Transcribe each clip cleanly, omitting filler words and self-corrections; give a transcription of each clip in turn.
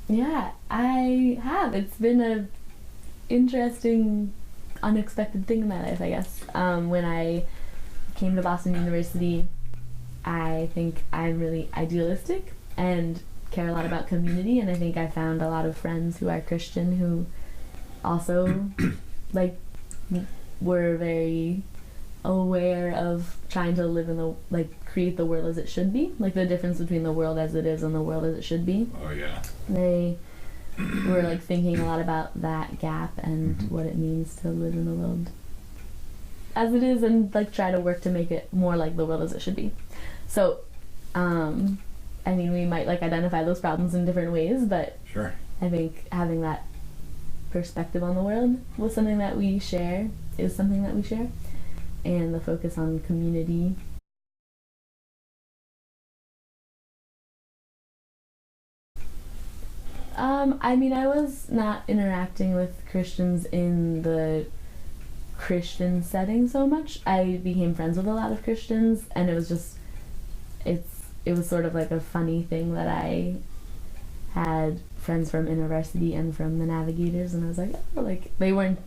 Yeah, I have. It's been a interesting, unexpected thing in my life, I guess. When I came to Boston University, I think I'm really idealistic and care a lot about community, and I think I found a lot of friends who are Christian who also like were very aware of trying to live in the create the world as it should be, like the difference between the world as it is and the world as it should be. Oh yeah. They were like thinking a lot about that gap and what it means to live in the world as it is and like try to work to make it more like the world as it should be. So I mean, we might like identify those problems in different ways, but Sure. I think having that perspective on the world was something that we share, is something that we share, and the focus on community. I mean, I was not interacting with Christians in the Christian setting so much. I became friends with a lot of Christians, and it was just, it was sort of like a funny thing that I had friends from InterVarsity and from the Navigators, and I was like, oh, like, they weren't,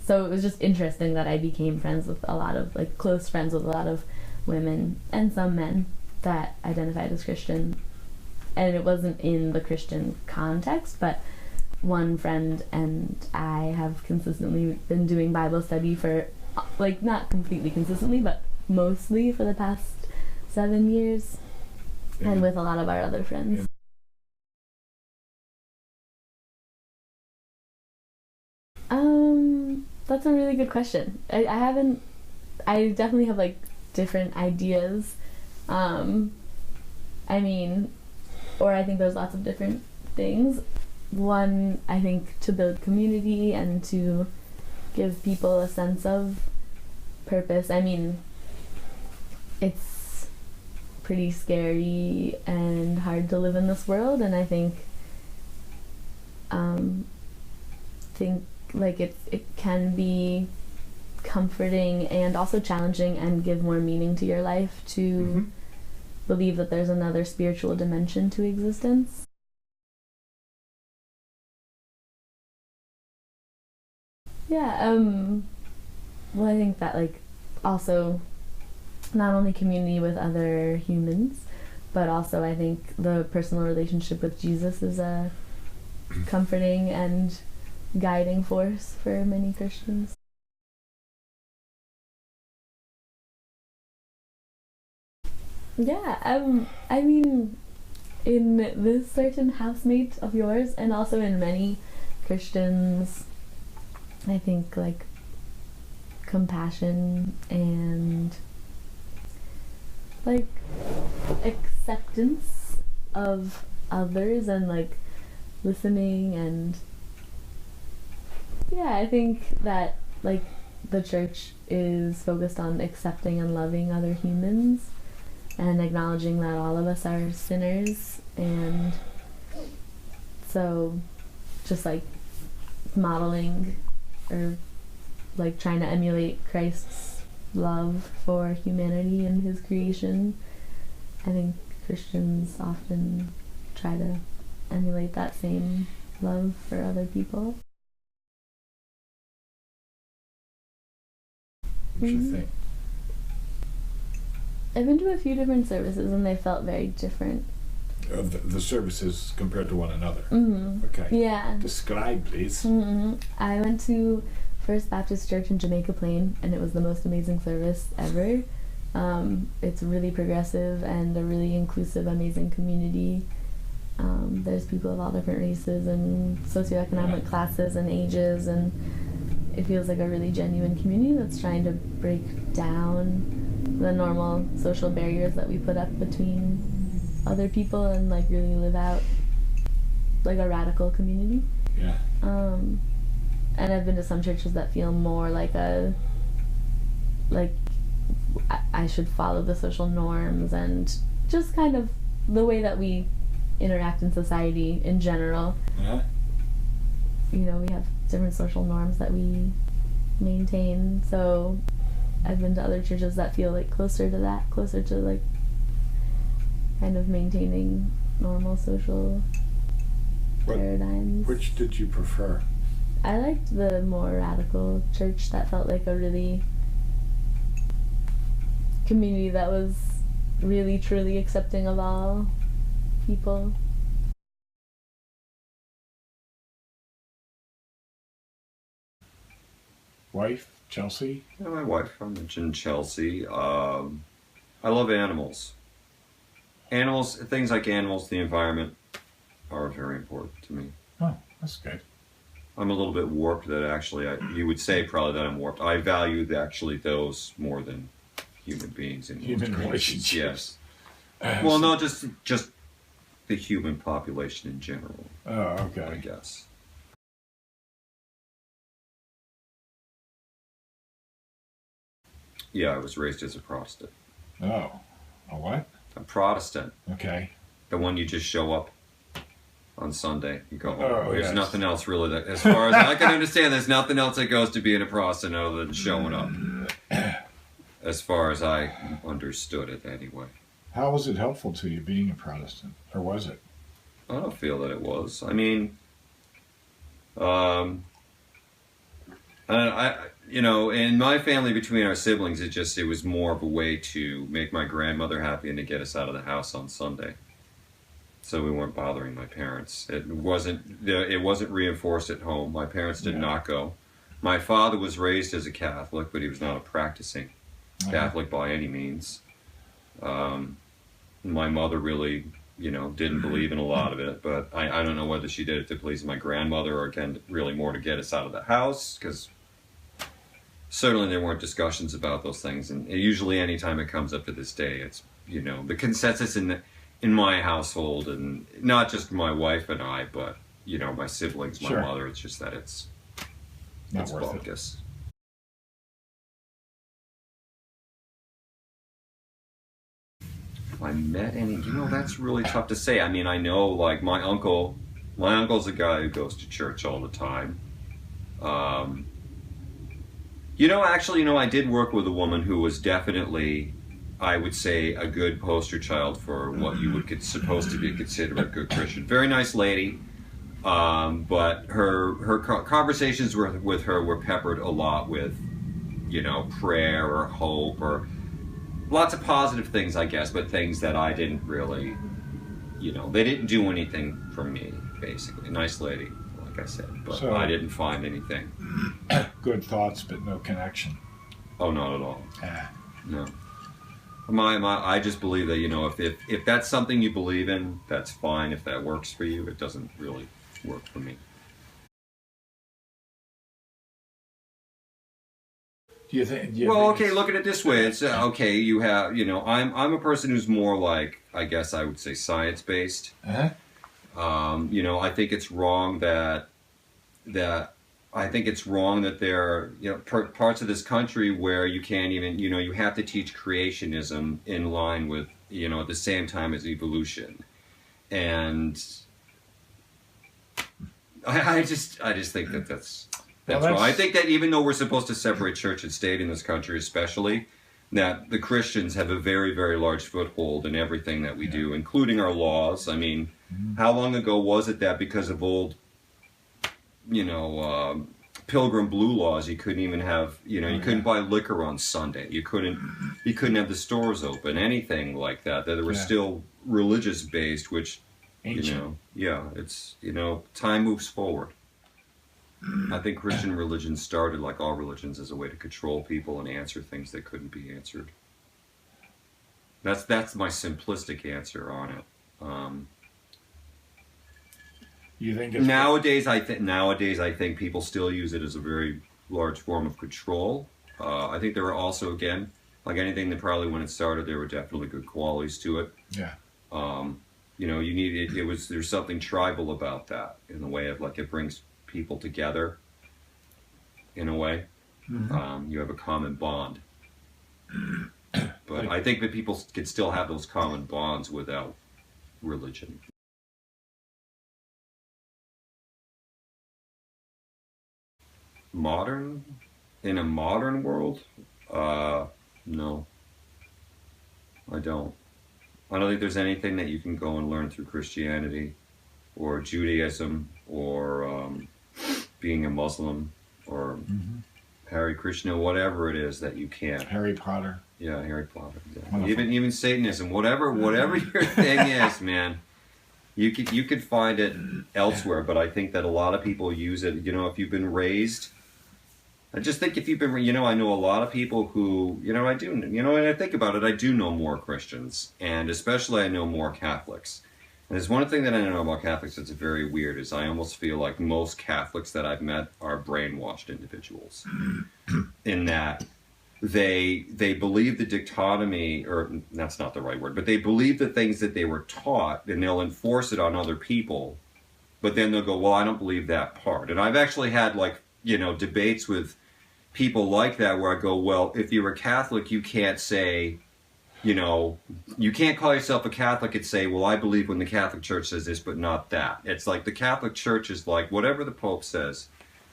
so it was just interesting that I became friends with a lot of, like, close friends with a lot of women and some men that identified as Christian. And it wasn't in the Christian context, but one friend and I have consistently been doing Bible study for, like, not completely consistently, but mostly for the past 7 years, and with a lot of our other friends. That's a really good question. I definitely have, like, different ideas. I mean, or I think there's lots of different things. One, I think to build community and to give people a sense of purpose. I mean, it's pretty scary and hard to live in this world, and I think like it can be comforting and also challenging and give more meaning to your life to believe that there's another spiritual dimension to existence. Yeah, well, I think that, like, also not only community with other humans, but also I think the personal relationship with Jesus is a comforting and guiding force for many Christians. Yeah, I mean, in this certain housemate of yours, and also in many Christians, I think, like, compassion and, like, acceptance of others and, like, listening, and yeah, I think that, like, the church is focused on accepting and loving other humans and acknowledging that all of us are sinners, and so just, like, modeling or, like, trying to emulate Christ's love for humanity and his creation. I think Christians often try to emulate that same love for other people. What you think? I've been to a few different services and they felt very different. The services compared to one another? Okay. Yeah. Describe, please. I went to First Baptist Church in Jamaica Plain, and it was the most amazing service ever. It's really progressive and a really inclusive, amazing community. There's people of all different races and socioeconomic classes and ages, and it feels like a really genuine community that's trying to break down the normal social barriers that we put up between other people and, like, really live out, like, a radical community. Yeah. And I've been to some churches that feel more like I should follow the social norms and just kind of the way that we interact in society in general. You know, we have different social norms that we maintain, so I've been to other churches that feel, like, closer to that, closer to, like, kind of maintaining normal social paradigms. Which did you prefer? I liked the more radical church that felt like a really community that was really truly accepting of all people. Wife, Chelsea? Yeah, my wife, I mentioned Chelsea. I love animals. Animals, things like animals, the environment are very important to me. Oh, that's good. I'm a little bit warped that actually, you would say probably that I'm warped. I value those more than human beings in Human relationships. Yes. Well, no, just the human population in general. Oh, okay. I guess. Yeah, I was raised as a Protestant. Oh. A what? A Protestant. Okay. The one you just show up on Sunday and go home. Oh, There's yes. nothing else really that, as far as I can understand, there's nothing else that goes to being a Protestant other than showing up. As far as I understood it, anyway. How was it helpful to you being a Protestant? Or was it? I don't feel that it was. I mean, in my family, between our siblings, it was more of a way to make my grandmother happy and to get us out of the house on Sunday. So we weren't bothering my parents. It wasn't reinforced at home. My parents did not go. My father was raised as a Catholic, but he was not a practicing Catholic by any means. My mother really, didn't believe in a lot of it, but I don't know whether she did it to please my grandmother or again, really more to get us out of the house, because certainly there weren't discussions about those things. And usually any time it comes up to this day, it's, the consensus in my household, and not just my wife and I, but, my siblings, my mother, it's just that it's bogus. I met any, that's really tough to say. I mean, I know, like, my uncle's a guy who goes to church all the time. I did work with a woman who was definitely, I would say, a good poster child for what you would supposed to be considered a good Christian. Very nice lady, but her conversations with her were peppered a lot with, prayer or hope or lots of positive things, I guess, but things that I didn't really, they didn't do anything for me, basically. Nice lady, like I said, but so, I didn't find anything. Good thoughts, but no connection. Oh, not at all. No. I just believe that, if that's something you believe in, that's fine. If that works for you, it doesn't really work for me. Do you think? Okay, look at it this way. It's okay. You have, I'm a person who's more like, I guess I would say, science-based. Uh-huh. I think it's wrong that there are, parts of this country where you can't even, you have to teach creationism in line with, at the same time as evolution, and I just think that's wrong. I think that even though we're supposed to separate church and state in this country, especially, that the Christians have a very, very large foothold in everything that we do, including our laws. I mean, how long ago was it that because of old, Pilgrim Blue laws, you couldn't even have, you couldn't buy liquor on Sunday. You couldn't have the stores open, anything like that. That were still religious based, which, ancient. It's, time moves forward. I think Christian religion started, like all religions, as a way to control people and answer things that couldn't be answered. That's my simplistic answer on it. You think it's nowadays I think people still use it as a very large form of control. I think there are also, again, like anything that probably when it started, there were definitely good qualities to it. Yeah. You need it. There's something tribal about that in the way of like it brings people together. In a way, you have a common bond. But I think that people can still have those common bonds without religion. In a modern world, no, I don't think there's anything that you can go and learn through Christianity or Judaism, or being a Muslim, or Hare Krishna, whatever it is that you can't. Harry Potter. Yeah, Harry Potter. Yeah. Even Satanism, whatever your thing is, man. You could find it elsewhere, but I think that a lot of people use it. You know, if you've been raised, I just think if you've been, you know, I know a lot of people who, you know, when I think about it, I do know more Christians, and especially I know more Catholics. And there's one thing that I know about Catholics that's very weird, is I almost feel like most Catholics that I've met are brainwashed individuals, in that they believe the dichotomy, or that's not the right word, but they believe the things that they were taught, and they'll enforce it on other people, but then they'll go, well, I don't believe that part. And I've actually had, like, you know, debates with people like that where I go, well, if you're a Catholic, you can't say, you know, you can't call yourself a Catholic and say, well, I believe when the Catholic Church says this, but not that. It's like the Catholic Church is like, whatever the Pope says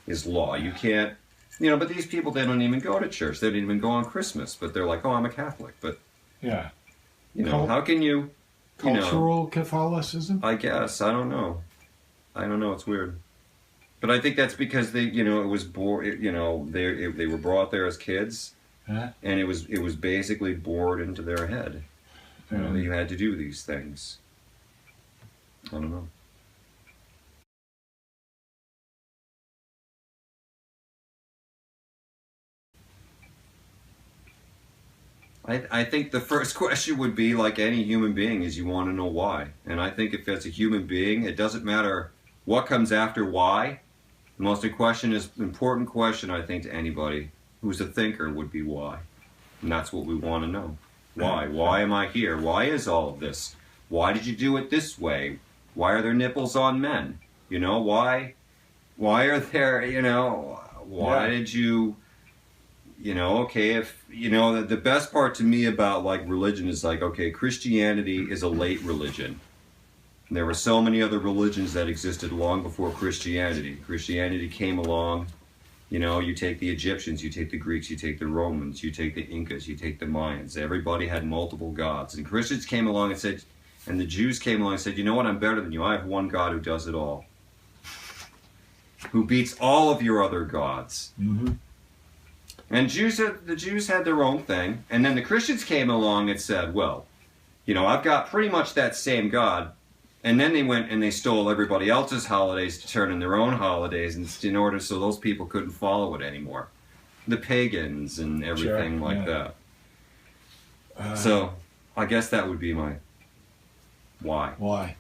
is law. You can't, you know, but these people, they don't even go to church. They don't even go on Christmas, but they're like, oh, I'm a Catholic. But, yeah, you know, how can you, cultural Catholicism? I guess. I don't know. It's weird. But I think that's because they, you know, it was born, you know, they were brought there as kids, and it was basically bored into their head. You know, that you had to do these things. I don't know. I think the first question would be, like any human being, is you want to know why. And I think if as a human being, it doesn't matter what comes after why. The most important question, I think, to anybody who's a thinker would be why. And that's what we want to know. Why? Why am I here? Why is all of this? Why did you do it this way? Why are there nipples on men? You know, why are there, you know, why did you... You know, okay, if, you know, the best part to me about, like, religion is, like, okay, Christianity is a late religion. There were so many other religions that existed long before Christianity. Christianity came along, you know, you take the Egyptians, you take the Greeks, you take the Romans, you take the Incas, you take the Mayans. Everybody had multiple gods. And Christians came along and said, and the Jews came along and said, you know what, I'm better than you. I have one God who does it all. Who beats all of your other gods. Mm-hmm. And the Jews had their own thing, and then the Christians came along and said, well, you know, I've got pretty much that same God. And then they went and they stole everybody else's holidays to turn in their own holidays, in order so those people couldn't follow it anymore. The pagans and everything like that. So I guess that would be my why. Why?